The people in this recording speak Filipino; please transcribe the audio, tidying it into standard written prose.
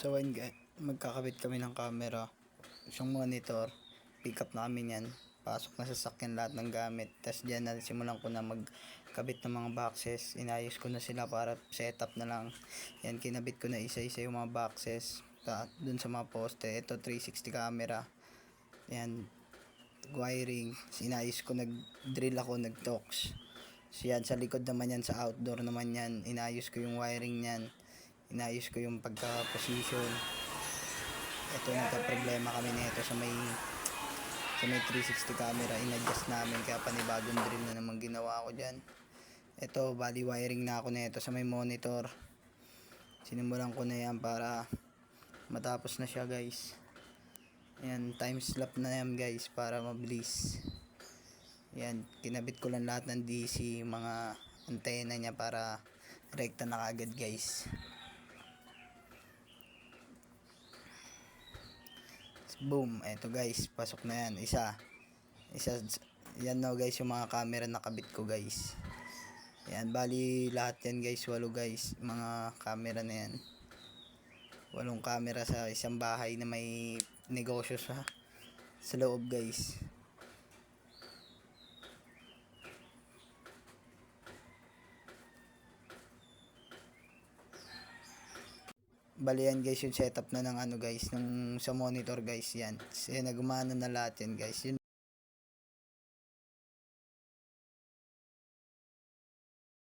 So ayun guys, magkakabit kami ng camera, yung monitor, pick up na kami niyan, pasok na sa sasakyan lahat ng gamit. Tapos diyan na simulan ko na magkabit ng mga boxes, inayos ko na sila para setup na lang. Yan, kinabit ko na isa-isa yung mga boxes dun sa mga poste. Ito 360 camera, yan, wiring, inayos ko, nag-drill ako, nag-tox. So yan, sa likod naman yan, sa outdoor naman yan, inayos ko yung wiring niyan, inayos ko yung pagka-position. Ito, nagka-problema kami nito sa may 360 camera, in-adjust namin, kaya panibagong drill na naman ginawa ko dyan. Ito, body wiring na ako nito sa may monitor, sinimulan ko na yan para matapos na siya guys. Ayan, time slap na yan guys para mabilis. Yan, kinabit ko lang lahat ng DC, mga antena niya para rekta na kagad guys. Boom, eto guys, pasok na yan, isa yan na guys, yung mga camera nakabit ko guys. Yan, bali lahat yan guys, 8 guys, mga camera na yan, 8 camera sa isang bahay na may negosyo sa loob guys. Bali yan guys, yung setup na ng ano guys, nung sa monitor guys. Yan, kasi nagumana na lahat yan guys. Yun